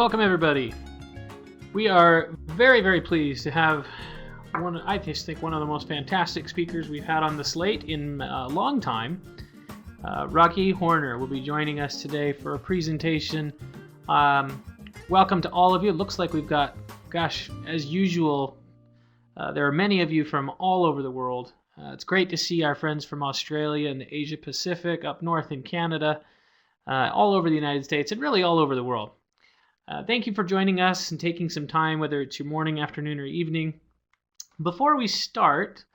Welcome everybody. We are very, very pleased to have one of the most fantastic speakers we've had on the slate in a long time. Raghee Horner will be joining us today for a presentation. Welcome to all of you. It looks like we've got, as usual, there are many of you from all over the world. It's great to see our friends from Australia and the Asia Pacific, up north in Canada, all over the United States, and really all over the world. Thank you for joining us and taking some time, whether it's your morning, afternoon, or evening. Before we start,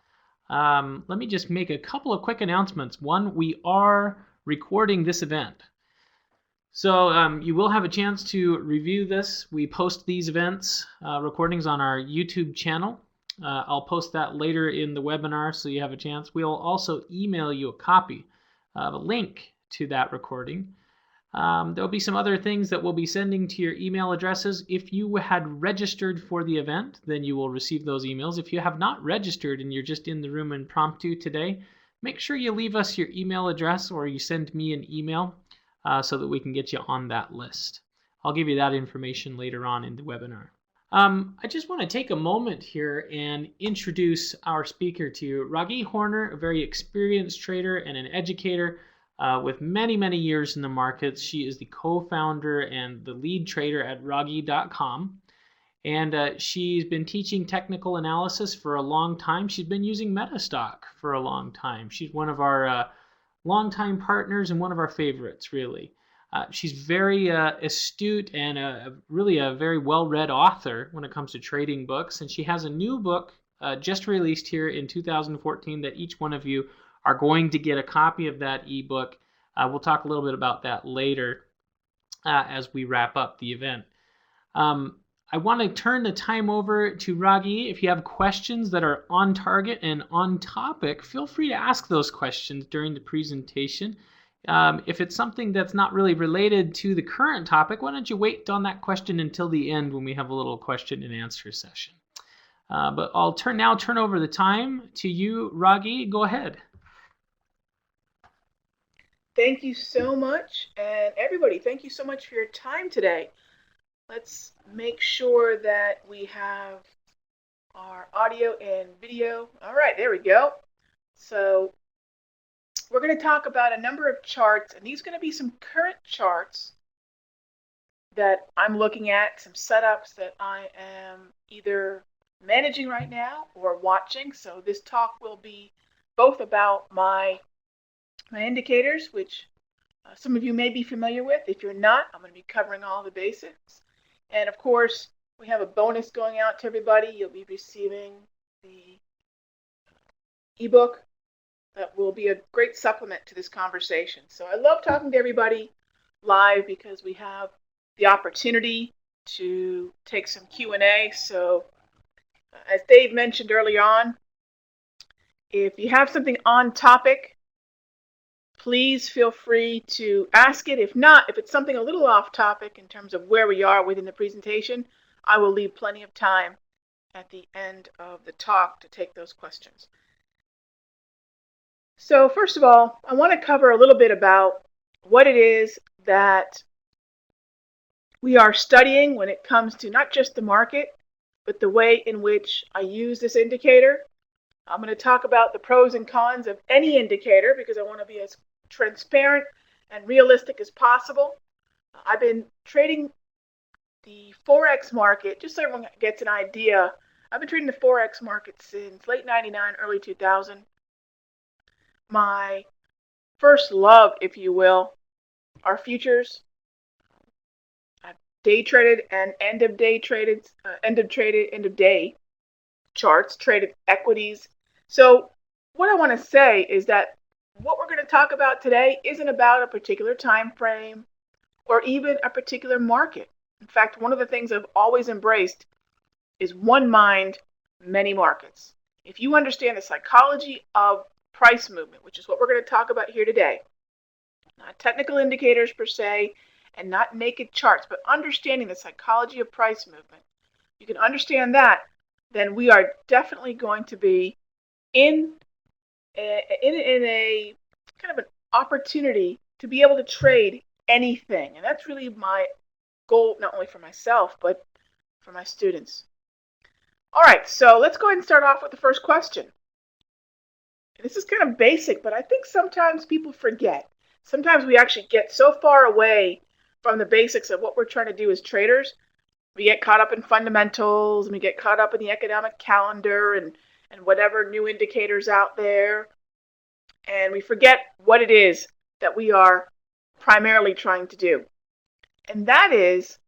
let me just make a couple of quick announcements. One, we are recording this event. So you will have a chance to review this. We post these events, recordings on our YouTube channel. I'll post that later in the webinar so you have a chance. We'll also email you a copy of a link to that recording. There'll be some other things that we'll be sending to your email addresses. If you had registered for the event, then you will receive those emails. If you have not registered and you're just in the room impromptu today, make sure you leave us your email address or you send me an email so that we can get you on that list. I'll give you that information later on in the webinar. I just want to take a moment here and introduce our speaker to you. Raghee Horner, a very experienced trader and an educator with many, many years in the markets. She is the co-founder and the lead trader at Raghee.com. And she's been teaching technical analysis for a long time. She's been using MetaStock for a long time. She's one of our longtime partners and one of our favorites, really. She's very astute and really a very well-read author when it comes to trading books. And she has a new book just released here in 2014 that each one of you are going to get a copy of that ebook. We'll talk a little bit about that later as we wrap up the event. I want to turn the time over to Raghee. If you have questions that are on target and on topic, feel free to ask those questions during the presentation. If it's something that's not really related to the current topic, why don't you wait on that question until the end when we have a little question and answer session. But I'll now turn over the time to you, Raghee. Go ahead. Thank you so much, and everybody, thank you so much for your time today. Let's make sure that we have our audio and video. All right, there we go. So we're going to talk about a number of charts, and these are going to be some current charts that I'm looking at, some setups that I am either managing right now or watching. So this talk will be both about my indicators, which some of you may be familiar with. If you're not, I'm going to be covering all the basics. And of course, we have a bonus going out to everybody. You'll be receiving the ebook that will be a great supplement to this conversation. So I love talking to everybody live because we have the opportunity to take some Q&A. So as Dave mentioned early on, if you have something on topic, please feel free to ask it. If not, if it's something a little off topic in terms of where we are within the presentation, I will leave plenty of time at the end of the talk to take those questions. So first of all, I want to cover a little bit about what it is that we are studying when it comes to not just the market, but the way in which I use this indicator. I'm going to talk about the pros and cons of any indicator because I want to be as transparent and realistic as possible. I've been trading the Forex market, just so everyone gets an idea. I've been trading the Forex market since late 99, early 2000. My first love, if you will, are futures. I've day traded and end of day charts, traded equities. So what I want to say is that what we're going to talk about today isn't about a particular time frame or even a particular market. In fact, one of the things I've always embraced is one mind, many markets. If you understand the psychology of price movement, which is what we're going to talk about here today, not technical indicators per se and not naked charts, but understanding the psychology of price movement, you can understand that, then we are definitely going to be in a kind of an opportunity to be able to trade anything. And that's really my goal not only for myself, but for my students. All right, so let's go ahead and start off with the first question. This is kind of basic, but I think sometimes people forget. Sometimes we actually get so far away from the basics of what we're trying to do as traders. We get caught up in fundamentals, and we get caught up in the economic calendar and whatever new indicators out there. And we forget what it is that we are primarily trying to do. And that is,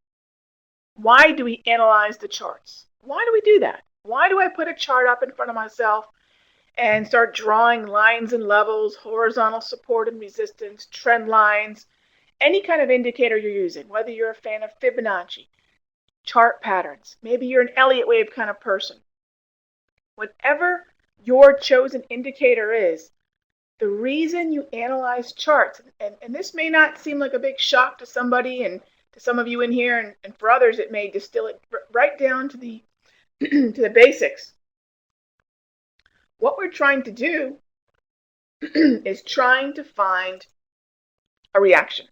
why do we analyze the charts? Why do we do that? Why do I put a chart up in front of myself and start drawing lines and levels, horizontal support and resistance, trend lines, any kind of indicator you're using, whether you're a fan of Fibonacci, chart patterns, maybe you're an Elliott wave kind of person. Whatever your chosen indicator is, the reason you analyze charts, and this may not seem like a big shock to somebody and to some of you in here, and for others it may distill it right down to the to the basics. What we're trying to do is trying to find a reaction.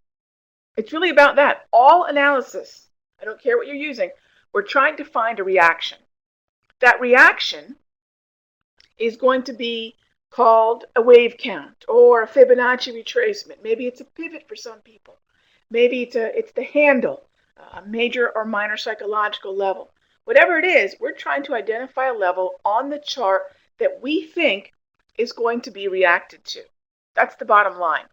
It's really about that. All analysis, I don't care what you're using, we're trying to find a reaction. That reaction is going to be called a wave count or a Fibonacci retracement. Maybe it's a pivot for some people. Maybe it's the handle, a major or minor psychological level. Whatever it is, we're trying to identify a level on the chart that we think is going to be reacted to. That's the bottom line.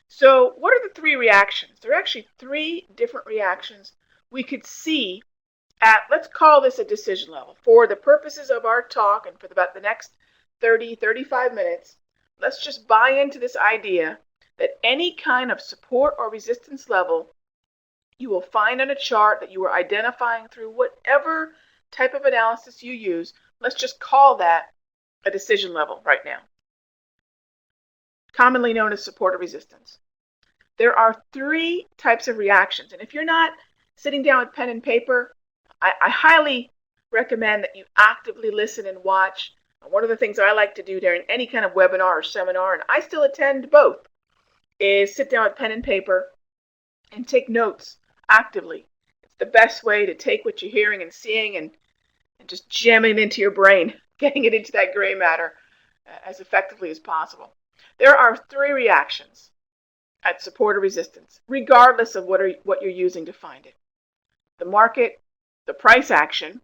So what are the three reactions? There are actually three different reactions we could see at, let's call this a decision level. For the purposes of our talk and for about the next 35 minutes, let's just buy into this idea that any kind of support or resistance level you will find on a chart that you are identifying through whatever type of analysis you use. Let's just call that a decision level right now, commonly known as support or resistance. There are three types of reactions, and if you're not sitting down with pen and paper, I highly recommend that you actively listen and watch. One of the things I like to do during any kind of webinar or seminar, and I still attend both, is sit down with pen and paper and take notes actively. It's the best way to take what you're hearing and seeing and just jamming it into your brain, getting it into that gray matter as effectively as possible. There are three reactions at support or resistance, regardless of what you're using to find it. The market, the price action,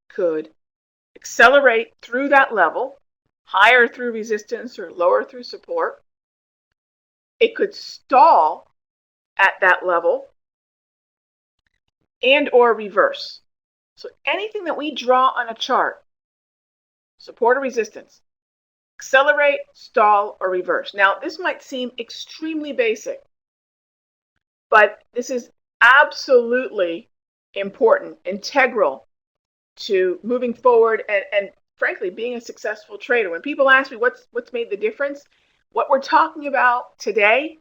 could accelerate through that level, higher through resistance or lower through support. It could stall at that level and or reverse. So anything that we draw on a chart, support or resistance, accelerate, stall, or reverse. Now, this might seem extremely basic, but this is absolutely important, integral to moving forward and frankly, being a successful trader. When people ask me what's made the difference, what we're talking about today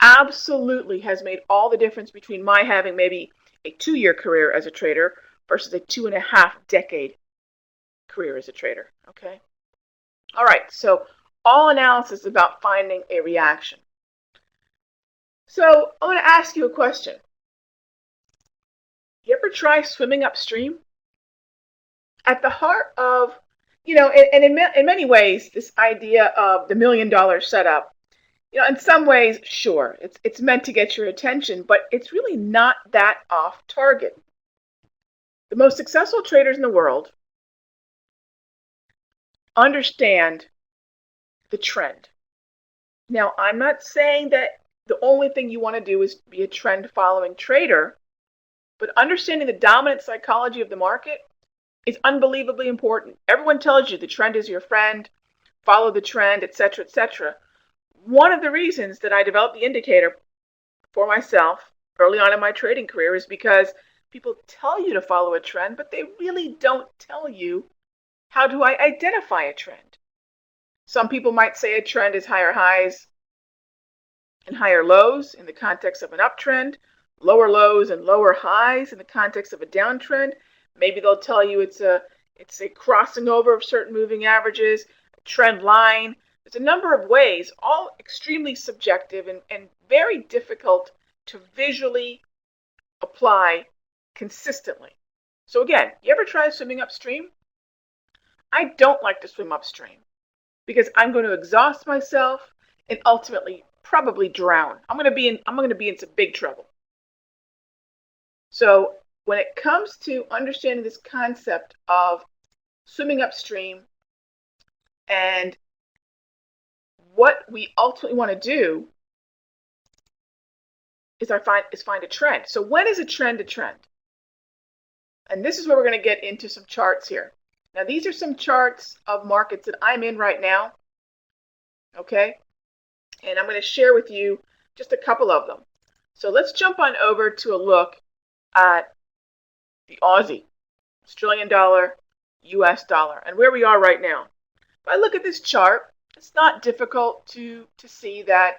absolutely has made all the difference between my having maybe a 2-year career as a trader versus a 2.5-decade career as a trader, okay? All right, so all analysis is about finding a reaction. So I want to ask you a question. You ever try swimming upstream? At the heart of, and in many ways, this idea of the $1 million setup, in some ways, sure, it's meant to get your attention, but it's really not that off target. The most successful traders in the world understand the trend. Now, I'm not saying that the only thing you want to do is be a trend following trader, but understanding the dominant psychology of the market is unbelievably important. Everyone tells you the trend is your friend, follow the trend, etc., etc. One of the reasons that I developed the indicator for myself early on in my trading career is because people tell you to follow a trend, but they really don't tell you how to identify a trend. Some people might say a trend is higher highs and higher lows in the context of an uptrend, lower lows and lower highs in the context of a downtrend. Maybe they'll tell you it's a crossing over of certain moving averages, a trend line. There's a number of ways, all extremely subjective and very difficult to visually apply consistently. So again, you ever try swimming upstream? I don't like to swim upstream because I'm going to exhaust myself and ultimately probably drown. I'm going to be in some big trouble. So when it comes to understanding this concept of swimming upstream and what we ultimately want to do is find a trend. So when is a trend a trend? And this is where we're going to get into some charts here. Now these are some charts of markets that I'm in right now. Okay? And I'm going to share with you just a couple of them. So let's jump on over to a look at the Aussie, Australian dollar, US dollar, and where we are right now. If I look at this chart, it's not difficult to see that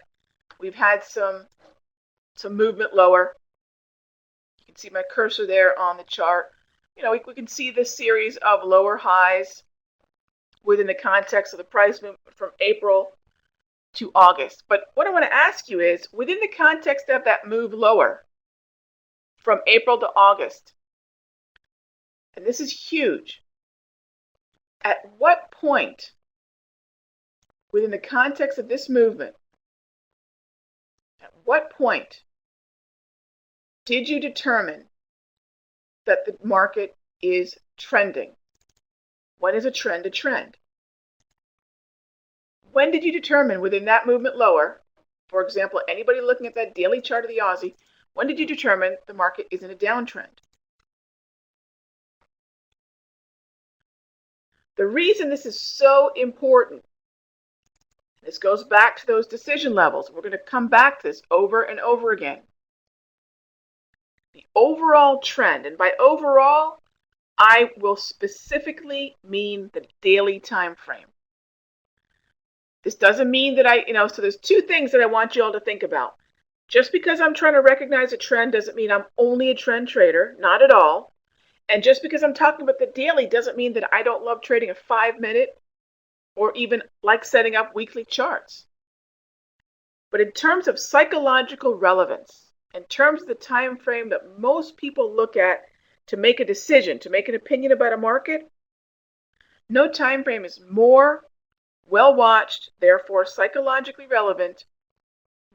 we've had some movement lower. You can see my cursor there on the chart. You know, we can see this series of lower highs within the context of the price movement from April to August. But what I want to ask you is, within the context of that move lower from April to August, and this is huge, at what point within the context of this movement, at what point did you determine that the market is trending? When is a trend a trend? When did you determine within that movement lower, for example, anybody looking at that daily chart of the Aussie, when did you determine the market is in a downtrend? The reason this is so important, this goes back to those decision levels. We're going to come back to this over and over again. The overall trend, and by overall, I will specifically mean the daily time frame. This doesn't mean that so there's two things that I want you all to think about. Just because I'm trying to recognize a trend doesn't mean I'm only a trend trader, not at all. And just because I'm talking about the daily doesn't mean that I don't love trading a 5-minute or even like setting up weekly charts. But in terms of psychological relevance, in terms of the time frame that most people look at to make a decision, to make an opinion about a market, no time frame is more well watched, therefore psychologically relevant,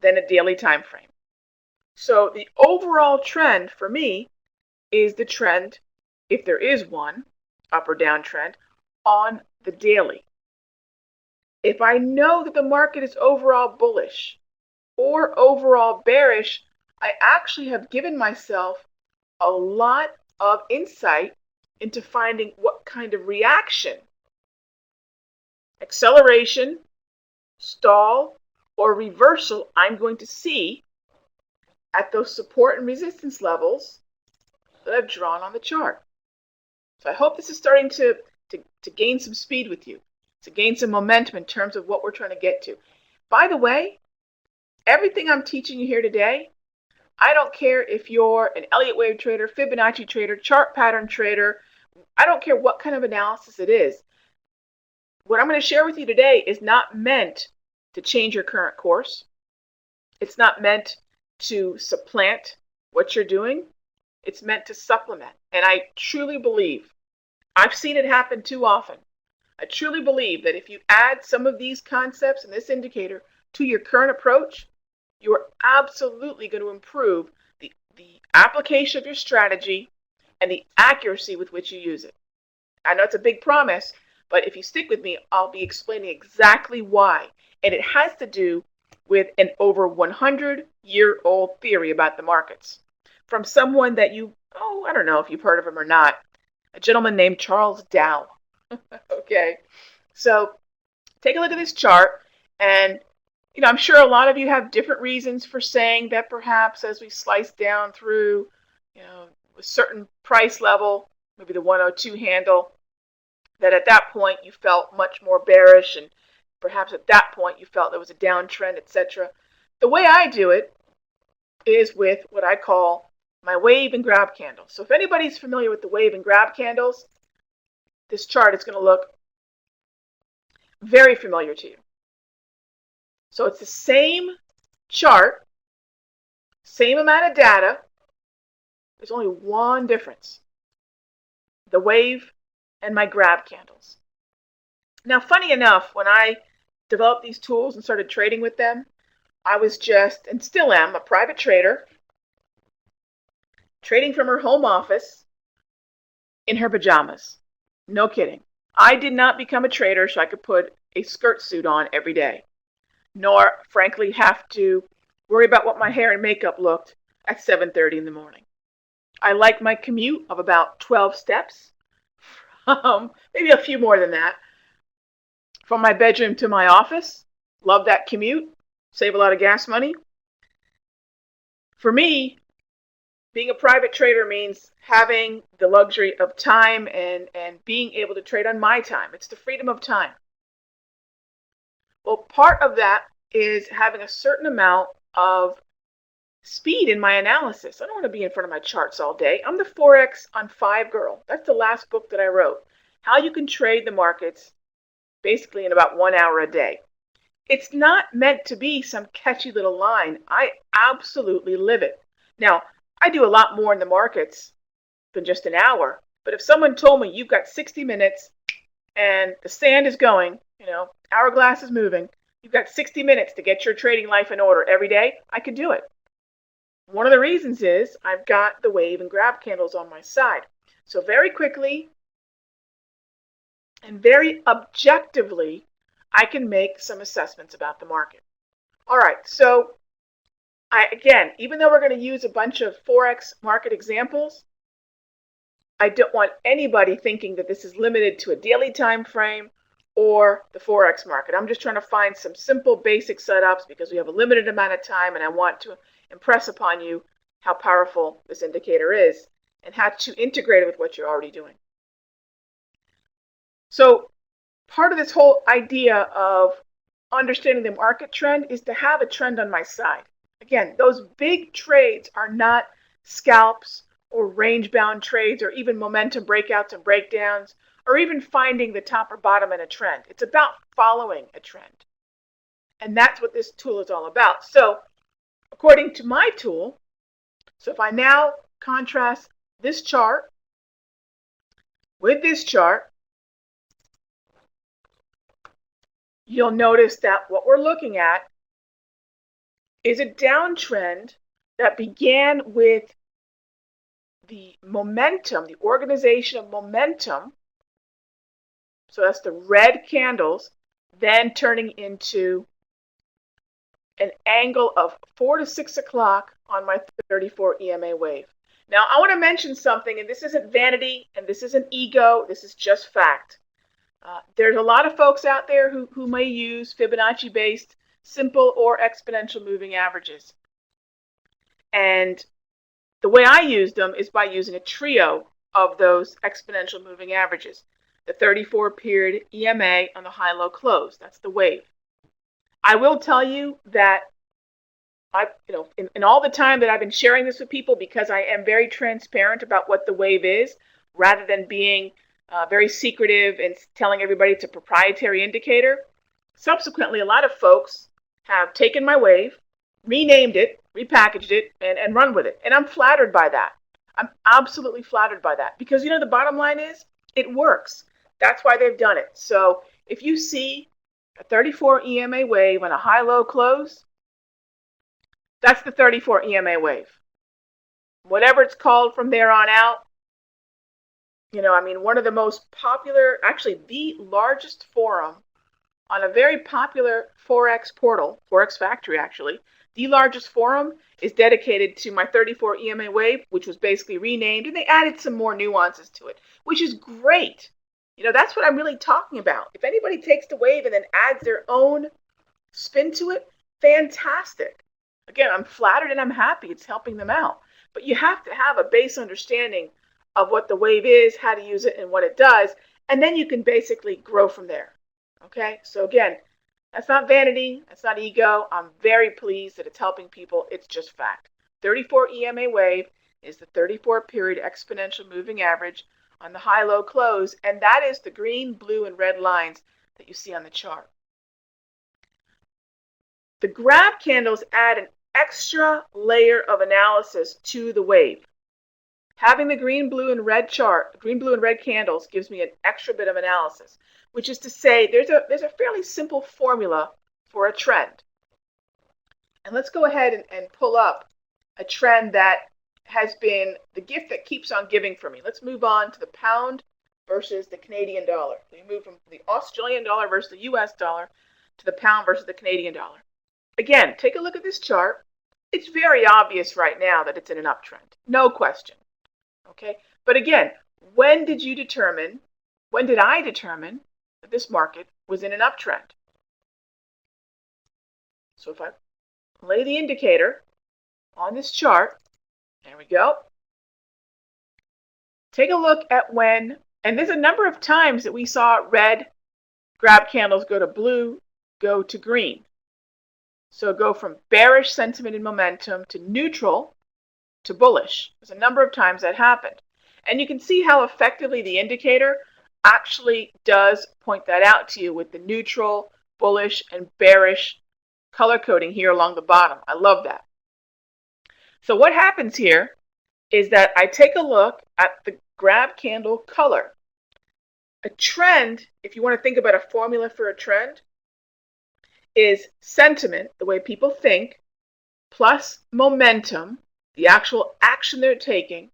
than a daily time frame. So the overall trend for me is the trend, if there is one, up or down trend, on the daily. If I know that the market is overall bullish or overall bearish, I actually have given myself a lot of insight into finding what kind of reaction, acceleration, stall, or reversal I'm going to see at those support and resistance levels that I've drawn on the chart. So I hope this is starting to gain some speed with you, to gain some momentum in terms of what we're trying to get to. By the way, everything I'm teaching you here today, I don't care if you're an Elliott wave trader, Fibonacci trader, chart pattern trader, I don't care what kind of analysis it is. What I'm going to share with you today is not meant to change your current course. It's not meant to supplant what you're doing. It's meant to supplement. And I truly believe, I've seen it happen too often. I truly believe that if you add some of these concepts and this indicator to your current approach, you are absolutely going to improve the application of your strategy and the accuracy with which you use it. I know it's a big promise, but if you stick with me, I'll be explaining exactly why. And it has to do with an over 100-year-old theory about the markets from someone that I don't know if you've heard of him or not, a gentleman named Charles Dow. Okay, so take a look at this chart, and I'm sure a lot of you have different reasons for saying that perhaps as we slice down through, a certain price level, maybe the 102 handle, that at that point you felt much more bearish, and perhaps at that point you felt there was a downtrend, etc. The way I do it is with what I call my wave and grab candle. So if anybody's familiar with the wave and grab candles, this chart is going to look very familiar to you. So it's the same chart, same amount of data, There's only one difference: the wave and my grab candles. Now, funny enough, when I developed these tools and started trading with them, I was just, and still am, a private trader, trading from her home office in her pajamas. No kidding. I did not become a trader so I could put a skirt suit on every day, nor, frankly, have to worry about what my hair and makeup looked at 7:30 in the morning. I like my commute of about 12 steps, maybe a few more than that, from my bedroom to my office. Love that commute. Save a lot of gas money. For me, being a private trader means having the luxury of time and being able to trade on my time. It's the freedom of time. Well, part of that is having a certain amount of speed in my analysis. I don't want to be in front of my charts all day. I'm the Forex on 5 girl. That's the last book that I wrote. How you can trade the markets basically in about 1 hour a day. It's not meant to be some catchy little line. I absolutely live it. Now, I do a lot more in the markets than just an hour. But if someone told me you've got 60 minutes and the sand is going, hourglass is moving, you've got 60 minutes to get your trading life in order every day, I could do it. One of the reasons is I've got the wave and grab candles on my side. So very quickly and very objectively, I can make some assessments about the market. All right, so again, even though we're going to use a bunch of Forex market examples, I don't want anybody thinking that this is limited to a daily time frame or the Forex market. I'm just trying to find some simple basic setups because we have a limited amount of time and I want to impress upon you how powerful this indicator is and how to integrate it with what you're already doing. So part of this whole idea of understanding the market trend is to have a trend on my side. Again, those big trades are not scalps or range-bound trades or even momentum breakouts and breakdowns or even finding the top or bottom in a trend. It's about following a trend. And that's what this tool is all about. So according to my tool, so if I now contrast this chart with this chart, you'll notice that what we're looking at is a downtrend that began with the momentum, the organization of momentum. So that's the red candles, then turning into an angle of 4 to 6 o'clock on my 34 EMA wave. Now, I want to mention something, and this isn't vanity, and this isn't ego, this is just fact. There's a lot of folks out there who may use Fibonacci-based simple or exponential moving averages. And the way I use them is by using a trio of those exponential moving averages. The 34 period EMA on the high-low close, that's the wave. I will tell you that in all the time that I've been sharing this with people, because I am very transparent about what the wave is, rather than being very secretive and telling everybody it's a proprietary indicator. Subsequently, a lot of folks have taken my wave, renamed it, repackaged it, and run with it. And I'm flattered by that. I'm absolutely flattered by that. Because, the bottom line is, it works. That's why they've done it. So if you see a 34 EMA wave on a high-low close, that's the 34 EMA wave. Whatever it's called from there on out, one of the most popular, actually the largest forum on a very popular Forex portal, Forex Factory actually, the largest forum is dedicated to my 34 EMA wave, which was basically renamed, and they added some more nuances to it, which is great. That's what I'm really talking about. If anybody takes the wave and then adds their own spin to it, fantastic. Again, I'm flattered and I'm happy it's helping them out. But you have to have a base understanding of what the wave is, how to use it, and what it does, and then you can basically grow from there. Okay? So again, that's not vanity, that's not ego. I'm very pleased that it's helping people. It's just fact. 34 EMA wave is the 34 period exponential moving average on the high-low close, and that is the green, blue, and red lines that you see on the chart. The grab candles add an extra layer of analysis to the wave. Having the green, blue, and red chart, green, blue, and red candles gives me an extra bit of analysis, which is to say there's a fairly simple formula for a trend. And let's go ahead and pull up a trend that has been the gift that keeps on giving for me. Let's move on to the pound versus the Canadian dollar. We move from the Australian dollar versus the US dollar to the pound versus the Canadian dollar. Again, take a look at this chart. It's very obvious right now that it's in an uptrend. No question. Okay? But again, when did I determine that this market was in an uptrend? So if I lay the indicator on this chart, there we go. Take a look at when, and there's a number of times that we saw red grab candles go to blue, go to green. So go from bearish sentiment and momentum to neutral to bullish. There's a number of times that happened. And you can see how effectively the indicator actually does point that out to you with the neutral, bullish, and bearish color coding here along the bottom. I love that. So what happens here is that I take a look at the grab candle color. A trend, if you want to think about a formula for a trend, is sentiment, the way people think, plus momentum, the actual action they're taking,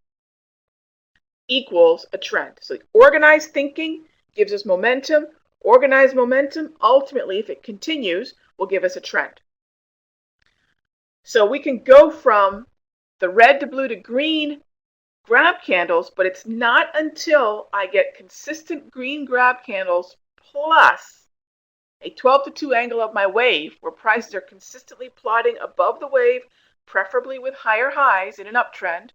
equals a trend. So organized thinking gives us momentum. Organized momentum, ultimately, if it continues, will give us a trend. So we can go from the red to blue to green grab candles, but it's not until I get consistent green grab candles plus a 12 to 2 angle of my wave, where prices are consistently plotting above the wave, preferably with higher highs in an uptrend,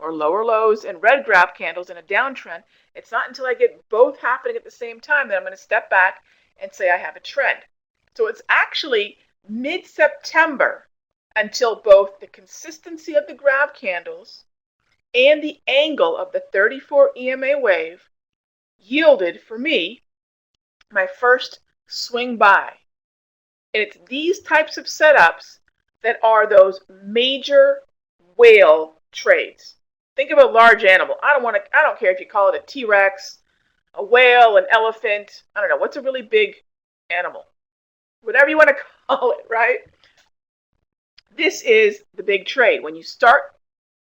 or lower lows and red grab candles in a downtrend. It's not until I get both happening at the same time that I'm going to step back and say I have a trend. So it's actually mid-September until both the consistency of the grab candles and the angle of the 34 EMA wave yielded for me my first swing buy. And it's these types of setups that are those major whale trades. Think of a large animal. I don't care if you call it a T-Rex, a whale, an elephant. I don't know. What's a really big animal? Whatever you want to call it, right? This is the big trade. When you start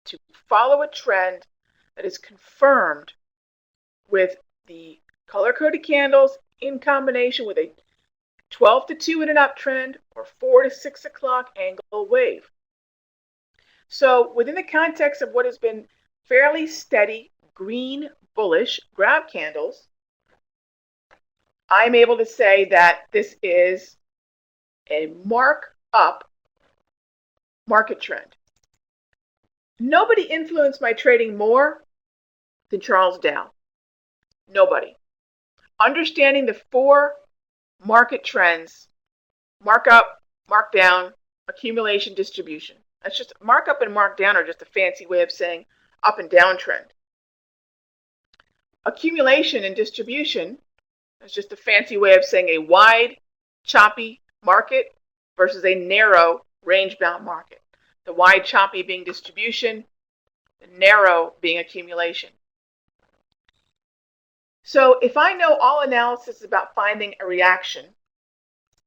to follow a trend that is confirmed with the color-coded candles in combination with a 12 to 2 in an uptrend or 4 to 6 o'clock angle wave. So within the context of what has been fairly steady green bullish grab candles, I'm able to say that this is a mark up market trend. Nobody influenced my trading more than Charles Dow. Nobody. Understanding the 4 market trends: mark up, mark down, accumulation, distribution. That's just mark up and mark down are just a fancy way of saying up and down trend. Accumulation and distribution is just a fancy way of saying a wide, choppy market versus a narrow, range-bound market. The wide, choppy being distribution, the narrow being accumulation. So if I know all analysis is about finding a reaction,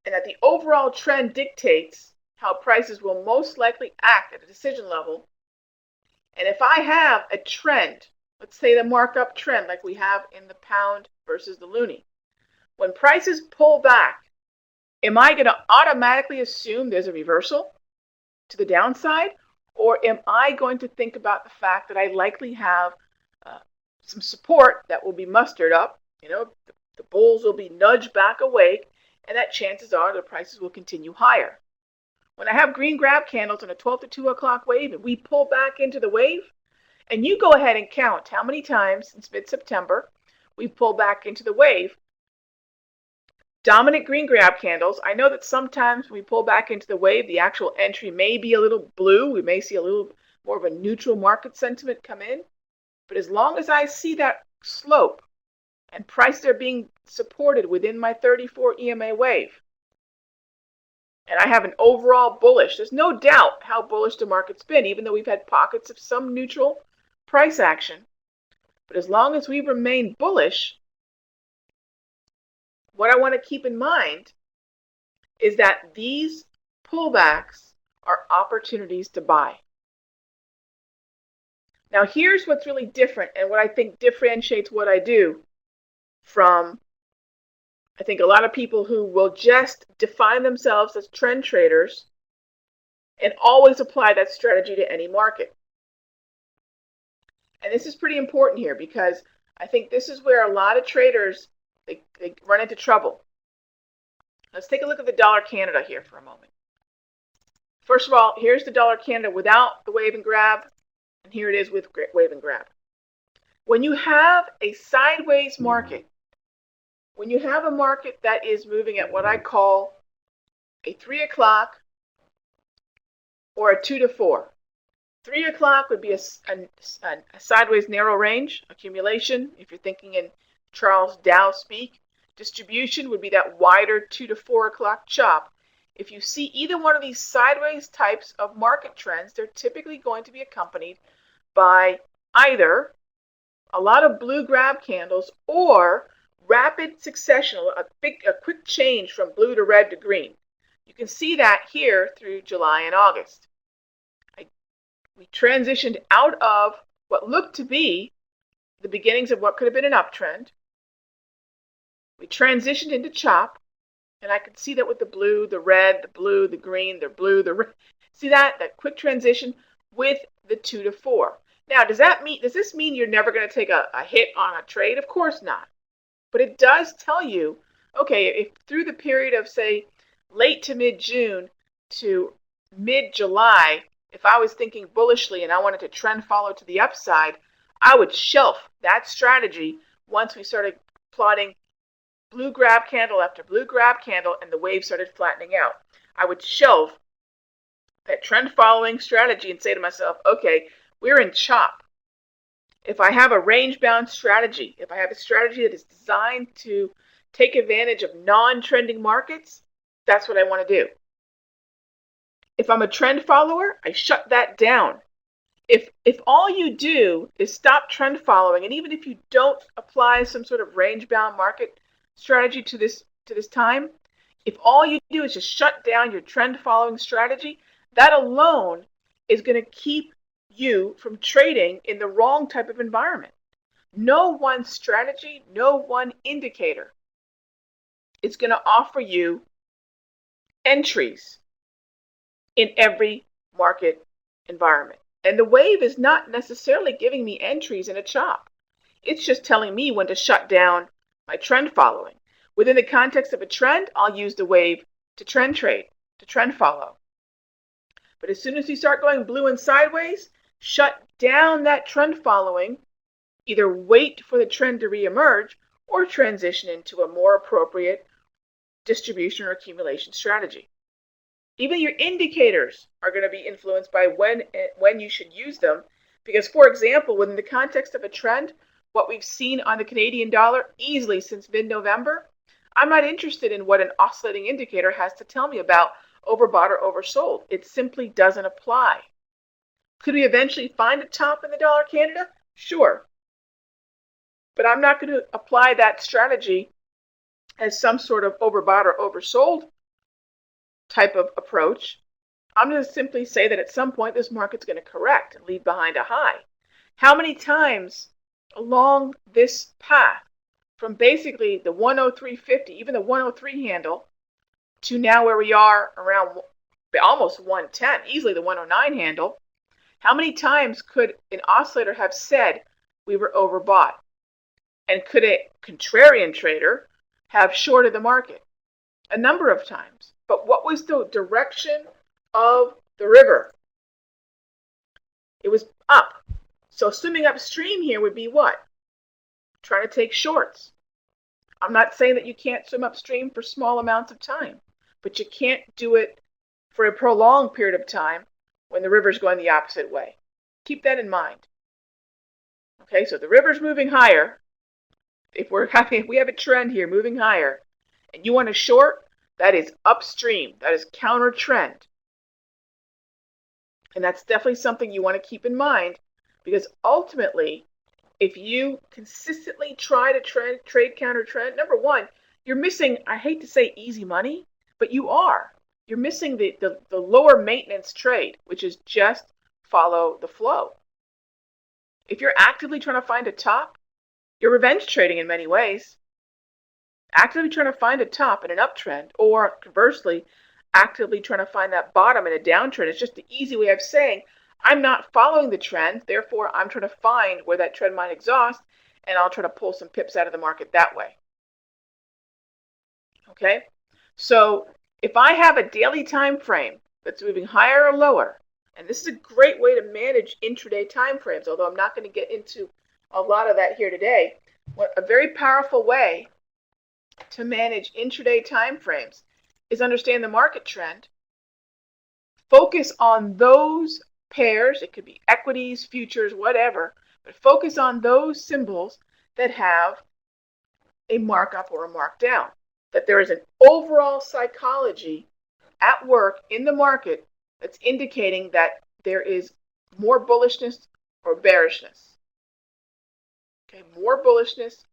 and that the overall trend dictates how prices will most likely act at a decision level, and if I have a trend, let's say the markup trend like we have in the pound versus the loonie, when prices pull back, am I going to automatically assume there's a reversal to the downside, or am I going to think about the fact that I likely have some support that will be mustered up, the bulls will be nudged back awake, and that chances are the prices will continue higher. When I have green grab candles on a 12 to 2 o'clock wave and we pull back into the wave, and you go ahead and count how many times since mid-September we pull back into the wave, dominant green grab candles. I know that sometimes when we pull back into the wave, the actual entry may be a little blue. We may see a little more of a neutral market sentiment come in. But as long as I see that slope and prices are being supported within my 34 EMA wave, and I have an overall bullish, there's no doubt how bullish the market's been, even though we've had pockets of some neutral price action. But as long as we remain bullish, what I want to keep in mind is that these pullbacks are opportunities to buy. Now, here's what's really different and what I think differentiates what I do from, I think, a lot of people who will just define themselves as trend traders and always apply that strategy to any market. And this is pretty important here because I think this is where a lot of traders, they run into trouble. Let's take a look at the dollar Canada here for a moment. First of all, here's the dollar Canada without the wave and grab, and here it is with wave and grab. When you have a sideways market, when you have a market that is moving at what I call a 3 o'clock or a 2 to 4. 3 o'clock would be a sideways narrow range accumulation, if you're thinking in Charles Dow speak. Distribution would be that wider 2 to 4 o'clock chop. If you see either one of these sideways types of market trends, they're typically going to be accompanied by either a lot of blue grab candles or rapid succession, a quick change from blue to red to green. You can see that here through July and August. We transitioned out of what looked to be the beginnings of what could have been an uptrend. We transitioned into chop, and I could see that with the blue, the red, the blue, the green, the blue, the red. See that quick transition with the 2 to 4. Now, does this mean you're never going to take a hit on a trade? Of course not. But it does tell you, okay, if through the period of, say, late to mid-June to mid-July, if I was thinking bullishly and I wanted to trend follow to the upside, I would shelf that strategy once we started plotting blue grab candle after blue grab candle and the wave started flattening out. I would shelve that trend following strategy and say to myself, okay, we're in chop. If I have a range bound strategy, if I have a strategy that is designed to take advantage of non-trending markets, that's what I want to do. If I'm a trend follower, I shut that down. If all you do is stop trend following, and even if you don't apply some sort of range bound market strategy to this time, if all you do is just shut down your trend following strategy, that alone is going to keep you from trading in the wrong type of environment. No one strategy, no one indicator is going to offer you entries in every market environment. And the wave is not necessarily giving me entries in a chop. It's just telling me when to shut down my trend following. Within the context of a trend, I'll use the wave to trend trade, to trend follow. But as soon as you start going blue and sideways, shut down that trend following, either wait for the trend to reemerge or transition into a more appropriate distribution or accumulation strategy. Even your indicators are going to be influenced by when you should use them. Because, for example, within the context of a trend, what we've seen on the Canadian dollar easily since mid-November, I'm not interested in what an oscillating indicator has to tell me about overbought or oversold. It simply doesn't apply. Could we eventually find a top in the dollar Canada? Sure. But I'm not going to apply that strategy as some sort of overbought or oversold type of approach. I'm going to simply say that at some point this market's going to correct and leave behind a high. How many times along this path, from basically the 103.50, even the 103 handle, to now where we are around almost 110, easily the 109 handle, how many times could an oscillator have said we were overbought? And could a contrarian trader have shorted the market? A number of times. But what was the direction of the river? It was up. So swimming upstream here would be what? Trying to take shorts. I'm not saying that you can't swim upstream for small amounts of time, but you can't do it for a prolonged period of time when the river's going the opposite way. Keep that in mind. Okay, so the river's moving higher. If we have a trend here moving higher, and you want to short, that is upstream. That is counter trend. And that's definitely something you want to keep in mind Because ultimately, if you consistently try to trade counter trend, number one, you're missing, I hate to say easy money, but you are. You're missing the lower maintenance trade, which is just follow the flow. If you're actively trying to find a top, you're revenge trading in many ways. Actively trying to find a top in an uptrend, or conversely, actively trying to find that bottom in a downtrend. It's just the easy way of saying, I'm not following the trend, therefore I'm trying to find where that trend might exhaust, and I'll try to pull some pips out of the market that way. Okay? So if I have a daily time frame that's moving higher or lower, and this is a great way to manage intraday time frames, although I'm not going to get into a lot of that here today, a very powerful way to manage intraday time frames is understand the market trend, focus on those pairs, it could be equities, futures, whatever, but focus on those symbols that have a markup or a markdown, that there is an overall psychology at work in the market that's indicating that there is more bullishness or bearishness. Okay, more bullishness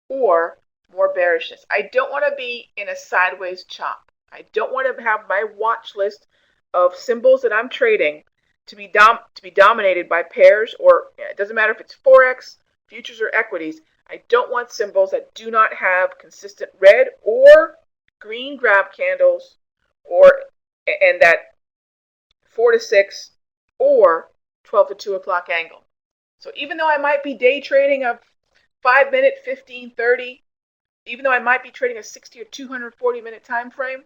or more bearishness. I don't want to be in a sideways chop. I don't want to have my watch list of symbols that I'm trading to be dominated by pairs, or it doesn't matter if it's Forex, futures, or equities. I don't want symbols that do not have consistent red or green grab candles, and that 4 to 6 or 12 to 2 o'clock angle. So even though I might be day trading a 5-minute, 15, 30, even though I might be trading a 60 or 240-minute time frame,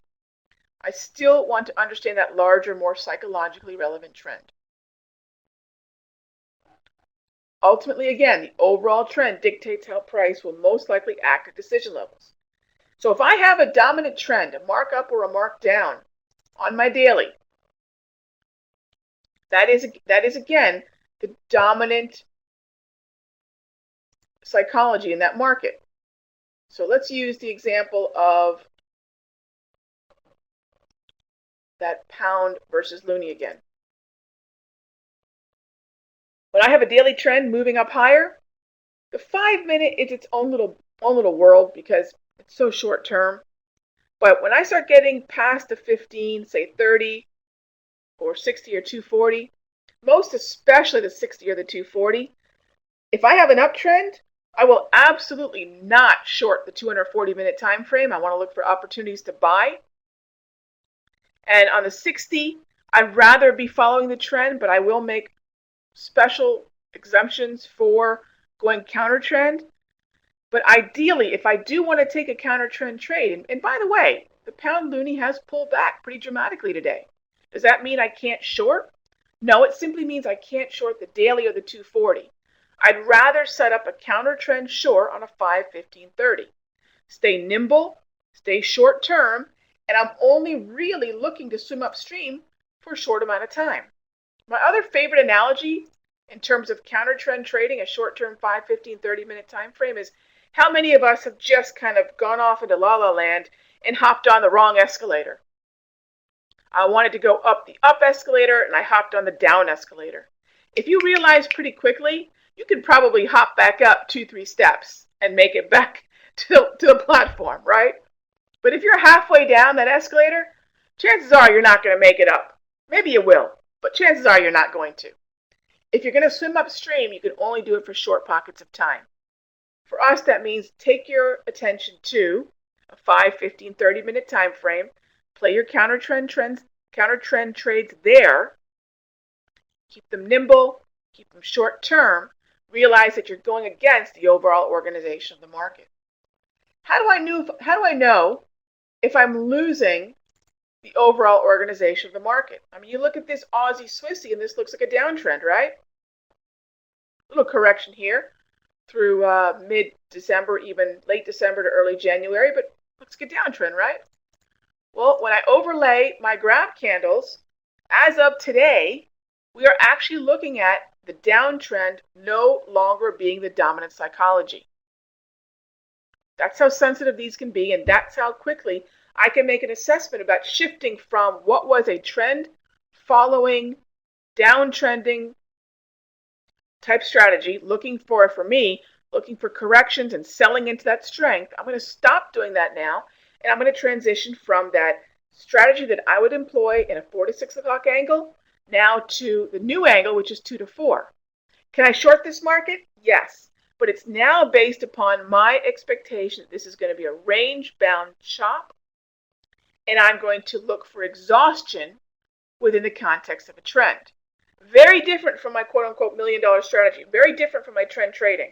I still want to understand that larger, more psychologically relevant trend. Ultimately, again, the overall trend dictates how price will most likely act at decision levels. So if I have a dominant trend, a mark up or a mark down on my daily, that is again the dominant psychology in that market. So let's use the example of that pound versus loonie again. When I have a daily trend moving up higher, the 5-minute is its own little world because it's so short term. But when I start getting past the 15, say 30 or 60 or 240, most especially the 60 or the 240, if I have an uptrend, I will absolutely not short the 240-minute time frame. I want to look for opportunities to buy. And on the 60, I'd rather be following the trend, but I will make special exemptions for going counter trend. But ideally, if I do want to take a counter trend trade, and by the way, the pound loonie has pulled back pretty dramatically today. Does that mean I can't short? No, it simply means I can't short the daily or the 240. I'd rather set up a counter trend short on a 5, 15, 30. Stay nimble, stay short term, and I'm only really looking to swim upstream for a short amount of time. My other favorite analogy in terms of counter trend trading, a short-term 5, 15, 30-minute time frame, is how many of us have just kind of gone off into la-la land and hopped on the wrong escalator. I wanted to go up the up escalator, and I hopped on the down escalator. If you realize pretty quickly, you could probably hop back up 2-3 steps and make it back to the platform, right? But if you're halfway down that escalator, chances are you're not going to make it up. Maybe you will, but chances are you're not going to. If you're going to swim upstream, you can only do it for short pockets of time. For us, that means take your attention to a 5, 15, 30-minute time frame, play your counter trend trades there, keep them nimble, keep them short term, realize that you're going against the overall organization of the market. How do I know if I'm losing the overall organization of the market? I mean, you look at this Aussie Swissy, and this looks like a downtrend, right? A little correction here through mid-December, even late December to early January, but looks like a downtrend, right? Well, when I overlay my graph candles, as of today, we are actually looking at the downtrend no longer being the dominant psychology. That's how sensitive these can be, and that's how quickly I can make an assessment about shifting from what was a trend following, downtrending type strategy, looking for me, looking for corrections and selling into that strength, I'm going to stop doing that now, and I'm going to transition from that strategy that I would employ in a 4 to 6 o'clock angle now to the new angle, which is 2 to 4. Can I short this market? Yes, but it's now based upon my expectation that this is going to be a range-bound chop, and I'm going to look for exhaustion within the context of a trend. Very different from my quote-unquote $1 million strategy. Very different from my trend trading.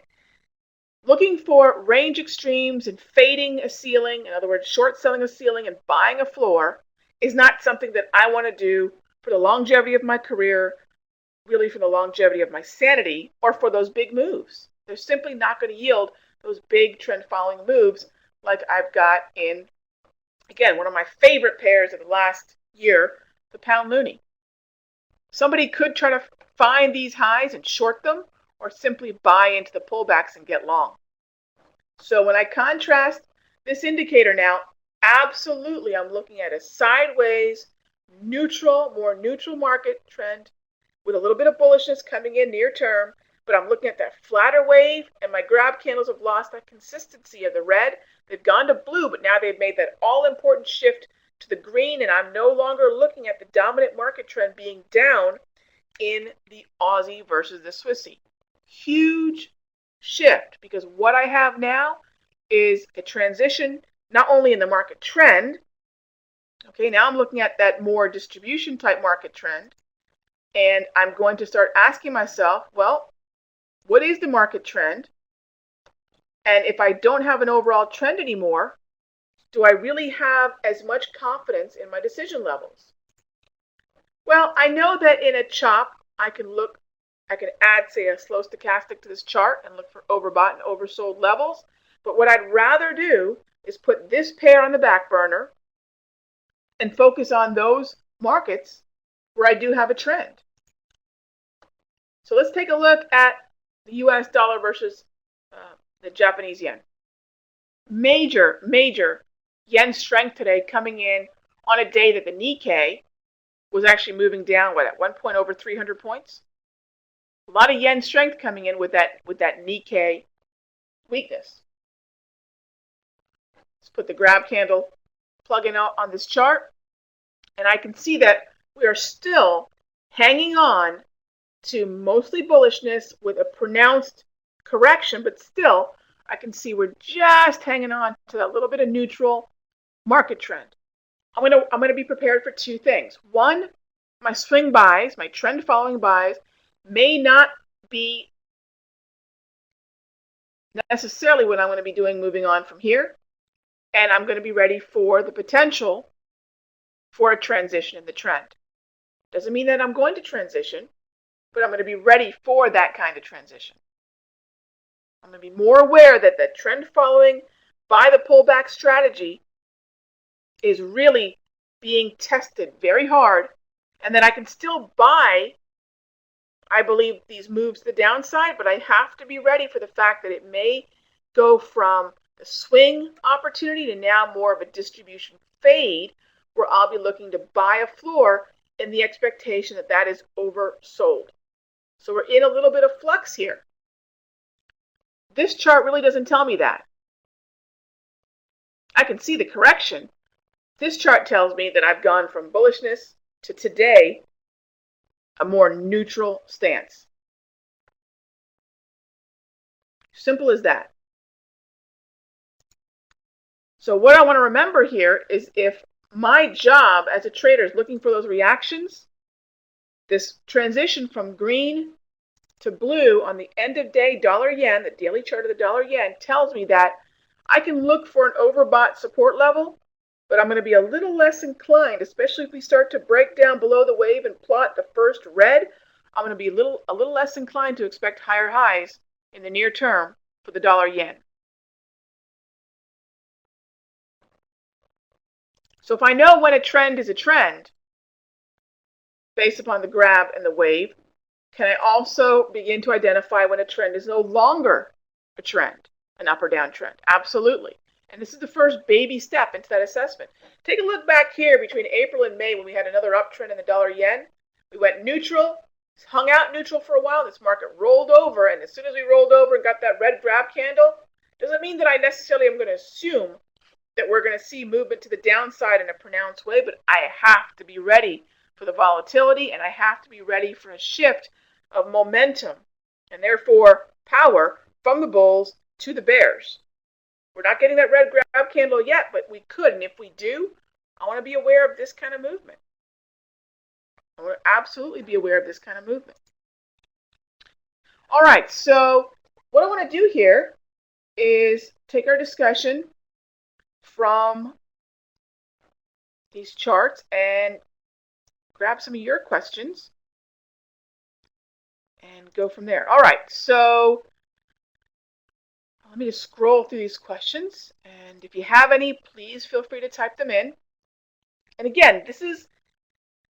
Looking for range extremes and fading a ceiling, in other words, short selling a ceiling and buying a floor, is not something that I want to do for the longevity of my career, really for the longevity of my sanity, or for those big moves. They're simply not going to yield those big trend-following moves like I've got in, again, one of my favorite pairs of the last year, the pound loonie. Somebody could try to find these highs and short them, or simply buy into the pullbacks and get long. So when I contrast this indicator now, absolutely I'm looking at a sideways, neutral, more neutral market trend with a little bit of bullishness coming in near term, but I'm looking at that flatter wave, and my grab candles have lost that consistency of the red. They've gone to blue, but now they've made that all-important shift to the green, and I'm no longer looking at the dominant market trend being down in the Aussie versus the Swissy. Huge shift, because what I have now is a transition not only in the market trend, okay, now I'm looking at that more distribution type market trend, and I'm going to start asking myself, well, what is the market trend? And if I don't have an overall trend anymore, do I really have as much confidence in my decision levels? Well, I know that in a chop, I can add, say, a slow stochastic to this chart and look for overbought and oversold levels. But what I'd rather do is put this pair on the back burner and focus on those markets where I do have a trend. So let's take a look at the US dollar versus the Japanese yen. Major yen strength today, coming in on a day that the Nikkei was actually moving down, at one point over 300 points. A lot of yen strength coming in with that Nikkei weakness. Let's put the grab candle plug in on this chart, and I can see that we are still hanging on to mostly bullishness with a pronounced correction, but still I can see we're just hanging on to that little bit of neutral market trend. I'm going to be prepared for two things. One, my swing buys, my trend following buys may not be necessarily what I'm going to be doing moving on from here, and I'm going to be ready for the potential for a transition in the trend. Doesn't mean that I'm going to transition, but I'm going to be ready for that kind of transition. I'm going to be more aware that the trend following by the pullback strategy is really being tested very hard, and that I can still buy, I believe, these moves to the downside, but I have to be ready for the fact that it may go from the swing opportunity to now more of a distribution fade, where I'll be looking to buy a floor in the expectation that that is oversold. So we're in a little bit of flux here. This chart really doesn't tell me that. I can see the correction. This chart tells me that I've gone from bullishness to today a more neutral stance. Simple as that. So what I want to remember here is, if my job as a trader is looking for those reactions, this transition from green to blue on the end of day dollar yen, the daily chart of the dollar yen, tells me that I can look for an overbought support level, but I'm going to be a little less inclined, especially if we start to break down below the wave and plot the first red. I'm going to be a little less inclined to expect higher highs in the near term for the dollar yen. So if I know when a trend is a trend, based upon the grab and the wave, can I also begin to identify when a trend is no longer a trend, an up or down trend? Absolutely. And this is the first baby step into that assessment. Take a look back here between April and May, when we had another uptrend in the dollar yen. We went neutral, hung out neutral for a while. This market rolled over, and as soon as we rolled over and got that red grab candle, doesn't mean that I necessarily am going to assume that we're going to see movement to the downside in a pronounced way, but I have to be ready for the volatility, and I have to be ready for a shift of momentum and therefore power from the bulls to the bears. We're not getting that red grab candle yet, but we could, and if we do, I want to be aware of this kind of movement. I want to absolutely be aware of this kind of movement. All right, so what I want to do here is take our discussion from these charts and grab some of your questions and go from there. All right, so let me just scroll through these questions, and if you have any, please feel free to type them in. And again, this is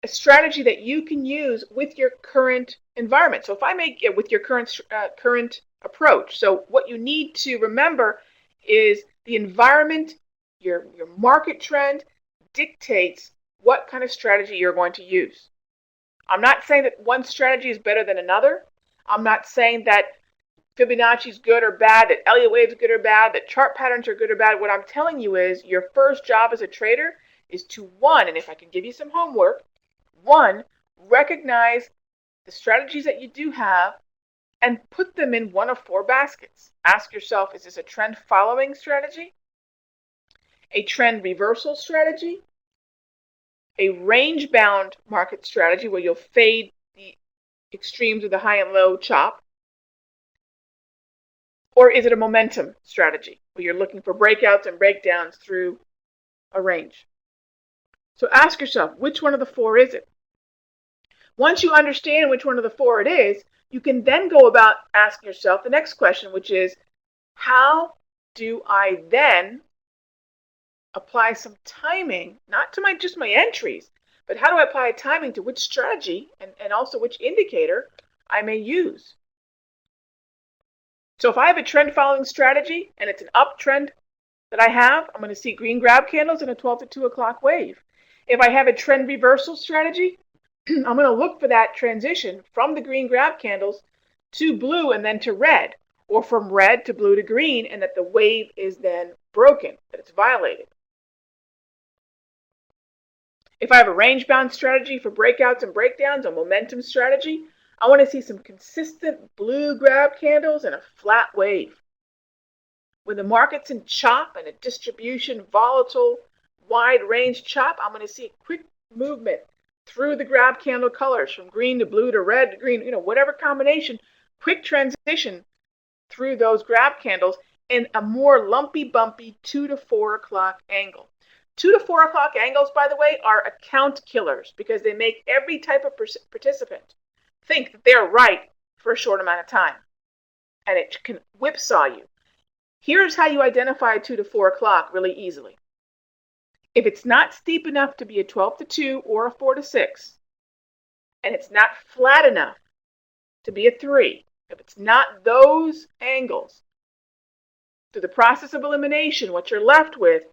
a strategy that you can use with your current environment. So if I make it with your current approach, so what you need to remember is the environment, your market trend dictates what kind of strategy you're going to use. I'm not saying that one strategy is better than another. I'm not saying that Fibonacci is good or bad, that Elliott wave is good or bad, that chart patterns are good or bad. What I'm telling you is your first job as a trader is to, one, and if I can give you some homework, one, recognize the strategies that you do have and put them in one of four baskets. Ask yourself, is this a trend following strategy, a trend reversal strategy, a range bound market strategy where you'll fade the extremes of the high and low chop, or is it a momentum strategy where you're looking for breakouts and breakdowns through a range? So ask yourself, which one of the four is it? Once you understand which one of the four it is, you can then go about asking yourself the next question, which is, how do I then apply some timing, not to just my entries, but how do I apply timing to which strategy and also which indicator I may use? So if I have a trend following strategy and it's an uptrend that I have, I'm going to see green grab candles and a 12 to 2 o'clock wave. If I have a trend reversal strategy, I'm going to look for that transition from the green grab candles to blue and then to red, or from red to blue to green, and that the wave is then broken, that it's violated. If I have a range-bound strategy for breakouts and breakdowns, a momentum strategy, I want to see some consistent blue grab candles and a flat wave. When the market's in chop and a distribution, volatile, wide range chop, I'm going to see a quick movement through the grab candle colors from green to blue to red to green, whatever combination, quick transition through those grab candles in a more lumpy, bumpy 2 to 4 o'clock angle. 2 to 4 o'clock angles, by the way, are account killers because they make every type of participant think that they're right for a short amount of time, and it can whipsaw you. Here's how you identify 2 to 4 o'clock really easily. If it's not steep enough to be a 12 to 2 or a 4 to 6, and it's not flat enough to be a 3, if it's not those angles, through the process of elimination, what you're left with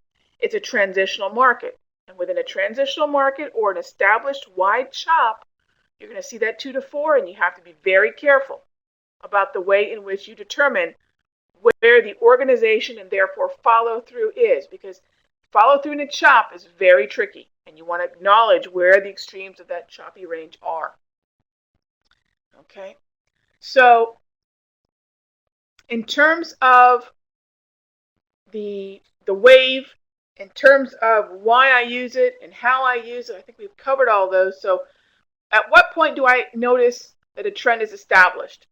is a transitional market. And within a transitional market or an established wide chop, you're going to see that 2 to 4, and you have to be very careful about the way in which you determine where the organization and therefore follow through is, because follow through in a chop is very tricky, and you want to acknowledge where the extremes of that choppy range are. Okay, so in terms of the wave, in terms of why I use it and how I use it, I think we've covered all those. So at what point do I notice that a trend is established?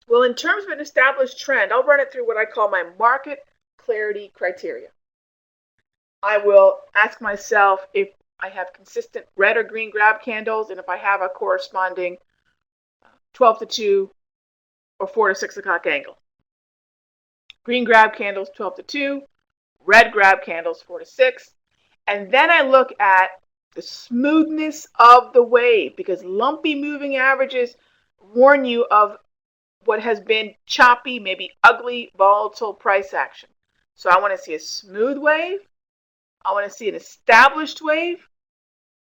Well, in terms of an established trend, I'll run it through what I call my market clarity criteria. I will ask myself if I have consistent red or green grab candles, and if I have a corresponding 12 to 2 or 4 to 6 o'clock angle. Green grab candles 12 to 2, red grab candles 4 to 6, and then I look at the smoothness of the wave, because lumpy moving averages warn you of what has been choppy, maybe ugly, volatile price action. So I want to see a smooth wave, I want to see an established wave,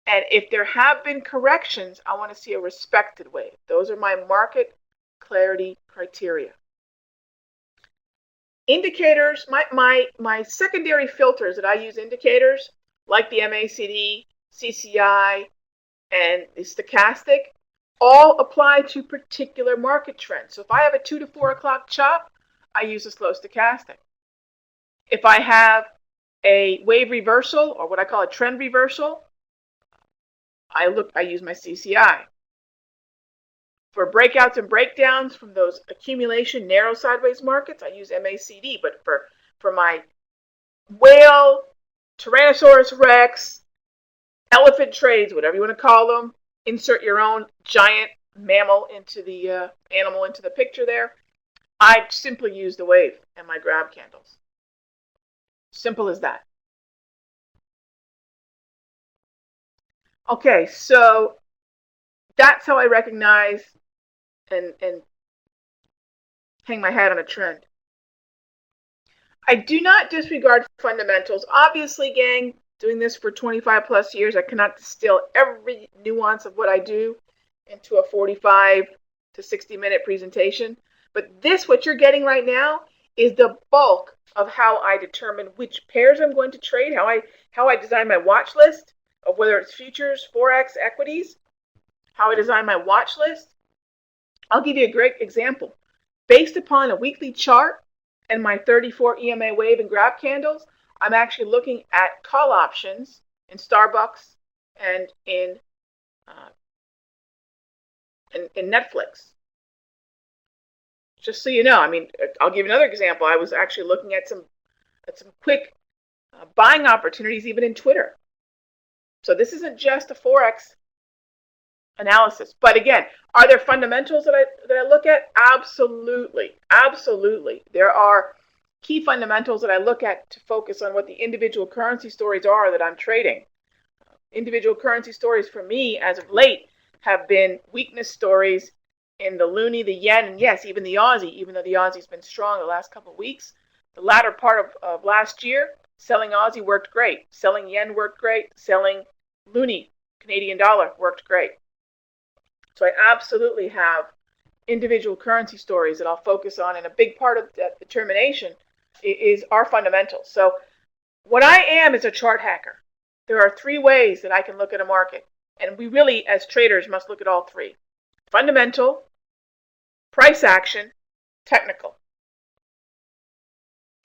And if there have been corrections, I want to see a respected wave. Those are my market clarity criteria. Indicators, my secondary filters that I use indicators, like the MACD, CCI, and the stochastic, all apply to particular market trends. So if I have a 2 to 4 o'clock chop, I use a slow stochastic. If I have a wave reversal, or what I call a trend reversal, I use my CCI. For breakouts and breakdowns from those accumulation narrow sideways markets, I use MACD. But for my whale, Tyrannosaurus Rex, elephant trades, whatever you want to call them, insert your own giant mammal into the animal into the picture there, I simply use the wave and my grab candles. Simple as that. Okay, so that's how I recognize and hang my hat on a trend. I do not disregard fundamentals. Obviously, gang, doing this for 25 plus years, I cannot distill every nuance of what I do into a 45 to 60-minute presentation. But this, what you're getting right now, is the bulk of how I determine which pairs I'm going to trade, how I design my watch list of whether it's futures, forex, equities, how I design my watch list. I'll give you a great example. Based upon a weekly chart and my 34 EMA wave and grab candles, I'm actually looking at call options in Starbucks and in Netflix. Just so you know, I mean, I'll give you another example. I was actually looking at some quick buying opportunities even in Twitter. So this isn't just a forex analysis. But again, are there fundamentals that I look at? Absolutely. Absolutely. There are key fundamentals that I look at to focus on what the individual currency stories are that I'm trading. Individual currency stories for me as of late have been weakness stories in the loonie, the yen, and yes, even the Aussie, even though the Aussie's been strong the last couple of weeks. The latter part of last year, selling Aussie worked great. Selling yen worked great. Selling loonie, Canadian dollar, worked great. So I absolutely have individual currency stories that I'll focus on, and a big part of that determination is our fundamentals. So what I am is a chart hacker. There are 3 ways that I can look at a market, and we really, as traders, must look at all 3. Fundamental, price action, technical.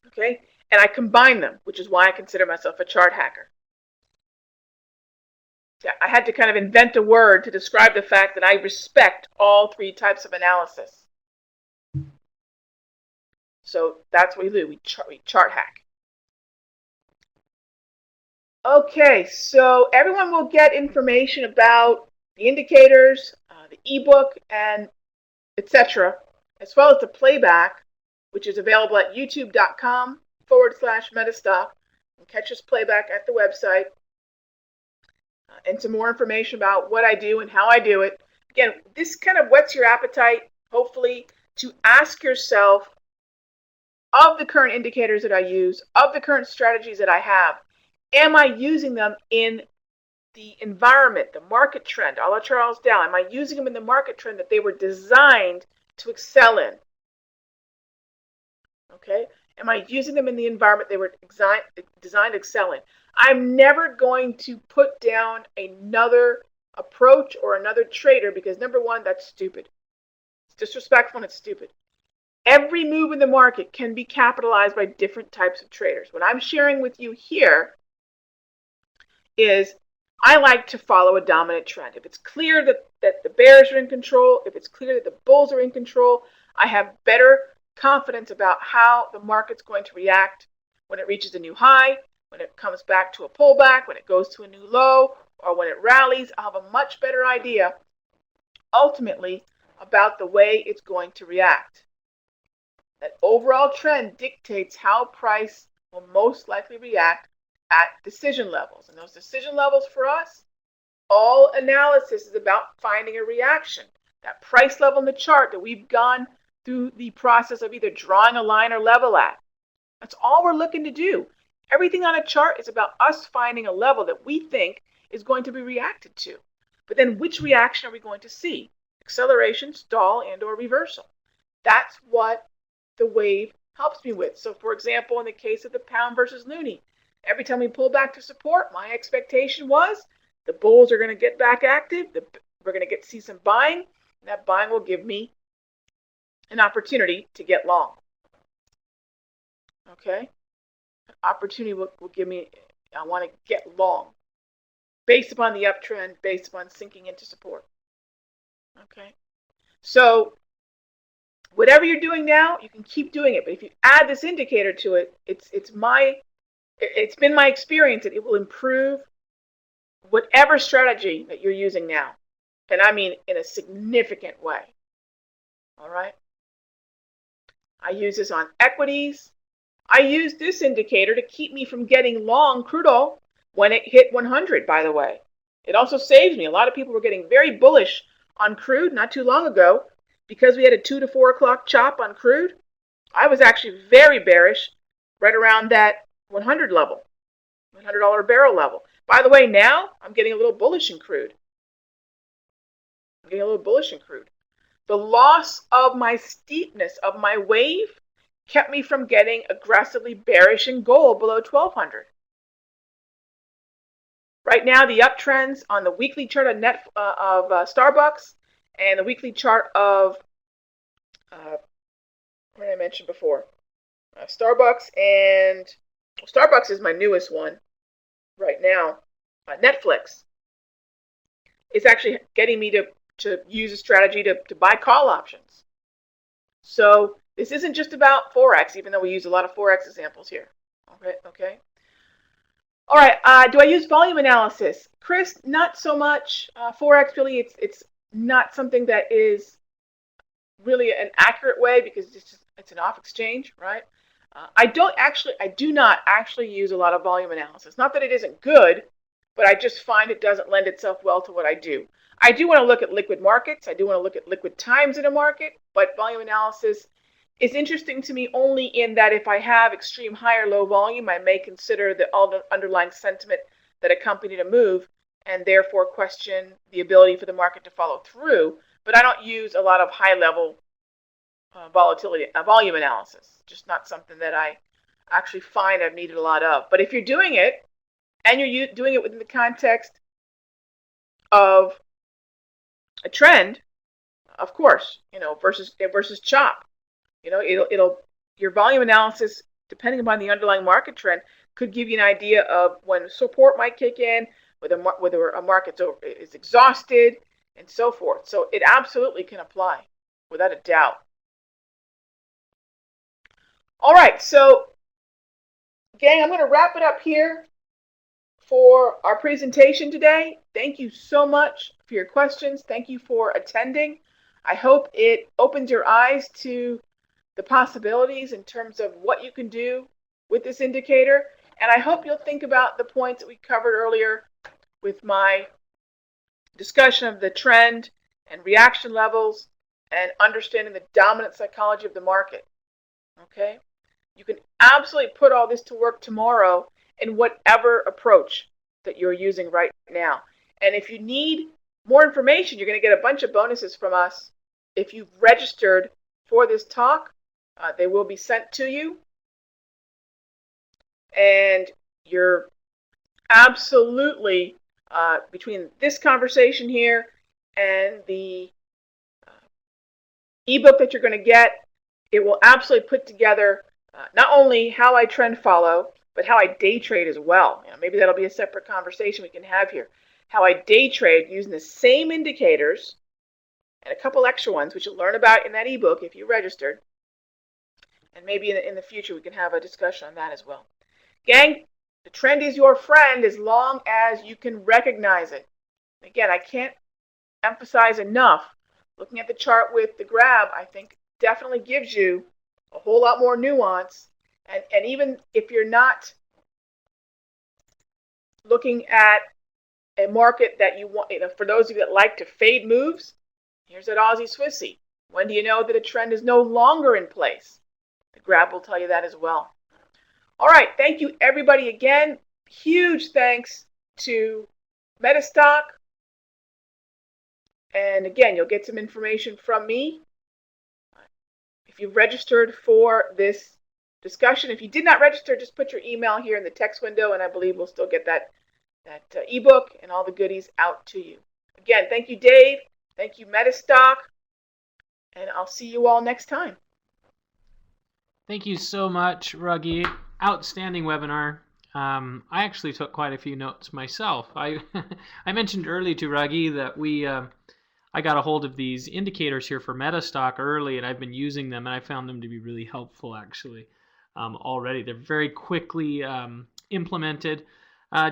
Okay? And I combine them, which is why I consider myself a chart hacker. Yeah, I had to kind of invent a word to describe the fact that I respect all 3 types of analysis. So that's what we do. We chart hack. Okay, so everyone will get information about the indicators, the ebook, and etc., as well as the playback, which is available at youtube.com/MetaStock. You can catch this playback at the website. And some more information about what I do and how I do it. Again, this kind of whets your appetite, hopefully, to ask yourself, of the current indicators that I use, of the current strategies that I have, am I using them in the environment, the market trend, a la Charles Dow? Am I using them in the market trend that they were designed to excel in? Okay? Am I using them in the environment they were designed to excel in? I'm never going to put down another approach or another trader because, number one, that's stupid. It's disrespectful and it's stupid. Every move in the market can be capitalized by different types of traders. What I'm sharing with you here is I like to follow a dominant trend. If it's clear that the bears are in control, if it's clear that the bulls are in control, I have better confidence about how the market's going to react when it reaches a new high, when it comes back to a pullback, when it goes to a new low, or when it rallies. I'll have a much better idea, ultimately, about the way it's going to react. That overall trend dictates how price will most likely react at decision levels. And those decision levels for us, all analysis is about finding a reaction. That price level in the chart that we've gone through the process of either drawing a line or level at. That's all we're looking to do. Everything on a chart is about us finding a level that we think is going to be reacted to. But then which reaction are we going to see? Acceleration, stall, and or reversal. That's what the wave helps me with. So for example, in the case of the pound versus loonie, every time we pull back to support, my expectation was the bulls are going to get back active. We're going to see some buying. And that buying will give me an opportunity to get long. Okay? An opportunity will give me, I want to get long based upon the uptrend, based upon sinking into support. Okay? So whatever you're doing now, you can keep doing it. But if you add this indicator to it, it's been my experience that it will improve whatever strategy that you're using now. And I mean in a significant way. All right? I use this on equities. I use this indicator to keep me from getting long crude oil when it hit 100, by the way. It also saves me. A lot of people were getting very bullish on crude not too long ago because we had a 2 to 4 o'clock chop on crude. I was actually very bearish right around that 100 level, $100 a barrel level. By the way, now I'm getting a little bullish in crude. The loss of my steepness of my wave kept me from getting aggressively bearish in gold below 1200. Right now, the uptrends on the weekly chart of Starbucks and the weekly chart of what did I mention before? Starbucks is my newest one right now. Netflix is actually getting me to use a strategy to buy call options. So this isn't just about Forex, even though we use a lot of Forex examples here. Okay. All right, do I use volume analysis? Chris, not so much. Forex really, it's not something that is really an accurate way because it's an off exchange, right? I do not actually use a lot of volume analysis. Not that it isn't good, but I just find it doesn't lend itself well to what I do. I do want to look at liquid markets. I do want to look at liquid times in a market, but volume analysis is interesting to me only in that if I have extreme high or low volume, I may consider the underlying sentiment that accompanied a move and therefore question the ability for the market to follow through. But I don't use a lot of high-level volume analysis. Just not something that I actually find I've needed a lot of. But if you're doing it, and you're doing it within the context of a trend, of course, versus chop. Your volume analysis, depending upon the underlying market trend, could give you an idea of when support might kick in, whether a market is exhausted, and so forth. So it absolutely can apply, without a doubt. All right, so gang, I'm going to wrap it up here for our presentation today. Thank you so much for your questions. Thank you for attending. I hope it opens your eyes to the possibilities in terms of what you can do with this indicator. And I hope you'll think about the points that we covered earlier with my discussion of the trend and reaction levels and understanding the dominant psychology of the market. Okay? You can absolutely put all this to work tomorrow in whatever approach that you're using right now. And if you need more information, you're going to get a bunch of bonuses from us. If you've registered for this talk, they will be sent to you. And you're absolutely, between this conversation here and the ebook that you're going to get, it will absolutely put together not only how I trend follow, but how I day trade as well. Maybe that'll be a separate conversation we can have here. How I day trade using the same indicators and a couple extra ones, which you'll learn about in that ebook if you registered. And maybe in the future we can have a discussion on that as well. Gang, the trend is your friend as long as you can recognize it. Again, I can't emphasize enough. Looking at the chart with the grab, I think definitely gives you a whole lot more nuance. And even if you're not looking at a market that you want, for those of you that like to fade moves, here's that Aussie Swissy. When do you know that a trend is no longer in place? The grab will tell you that as well. All right, thank you everybody again. Huge thanks to MetaStock. And again, you'll get some information from me. If you've registered for this discussion, if you did not register, just put your email here in the text window, and I believe we'll still get that ebook and all the goodies out to you. Again, thank you, Dave. Thank you, MetaStock. And I'll see you all next time. Thank you so much, Raghee. Outstanding webinar. I actually took quite a few notes myself. I mentioned early to Raghee that I got a hold of these indicators here for MetaStock early, and I've been using them, and I found them to be really helpful actually already. They're very quickly implemented.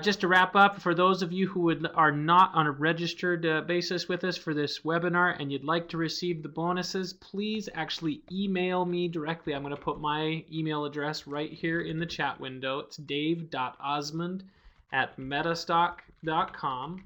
Just to wrap up, for those of you who are not on a registered basis with us for this webinar and you'd like to receive the bonuses, please actually email me directly. I'm going to put my email address right here in the chat window. It's dave.osmond@metastock.com.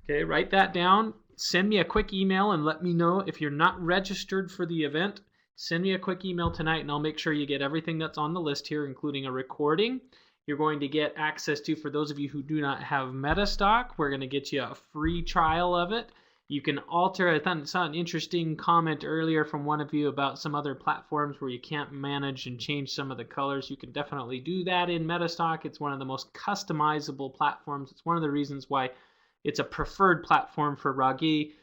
Okay, write that down. Send me a quick email and let me know if you're not registered for the event. Send me a quick email tonight and I'll make sure you get everything that's on the list here, including a recording. You're going to get access to, for those of you who do not have MetaStock, we're going to get you a free trial of it. You can alter, I saw an interesting comment earlier from one of you about some other platforms where you can't manage and change some of the colors. You can definitely do that in MetaStock. It's one of the most customizable platforms. It's one of the reasons why it's a preferred platform for Raghee.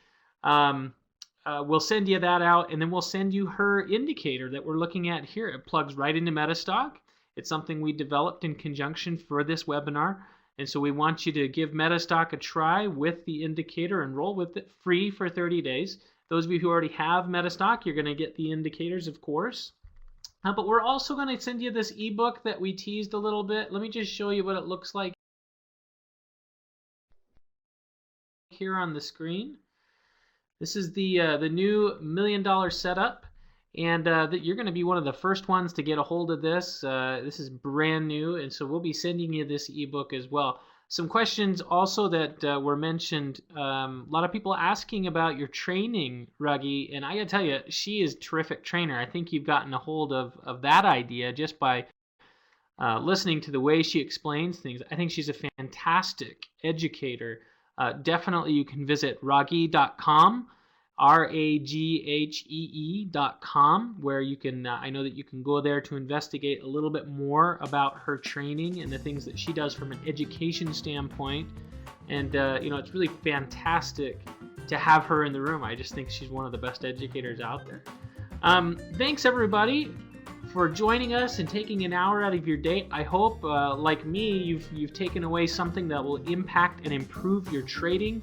We'll send you that out, and then we'll send you her indicator that we're looking at here. It plugs right into MetaStock. It's something we developed in conjunction for this webinar, and so we want you to give MetaStock a try with the indicator and roll with it free for 30 days. Those of you who already have MetaStock, you're going to get the indicators, of course. But we're also going to send you this ebook that we teased a little bit. Let me just show you what it looks like here on the screen. This is the new $1 Million Setup. And you're going to be one of the first ones to get a hold of this. This is brand new, and so we'll be sending you this ebook as well. Some questions also that were mentioned. A lot of people asking about your training, Raghee, and I got to tell you, she is a terrific trainer. I think you've gotten a hold of that idea just by listening to the way she explains things. I think she's a fantastic educator. Definitely you can visit raghee.com. RAGHEE.com, where you can, I know that you can go there to investigate a little bit more about her training and the things that she does from an education standpoint. And, it's really fantastic to have her in the room. I just think she's one of the best educators out there. Thanks, everybody, for joining us and taking an hour out of your day. I hope, like me, you've taken away something that will impact and improve your trading.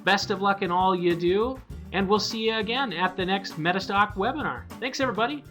Best of luck in all you do. And we'll see you again at the next MetaStock webinar. Thanks, everybody.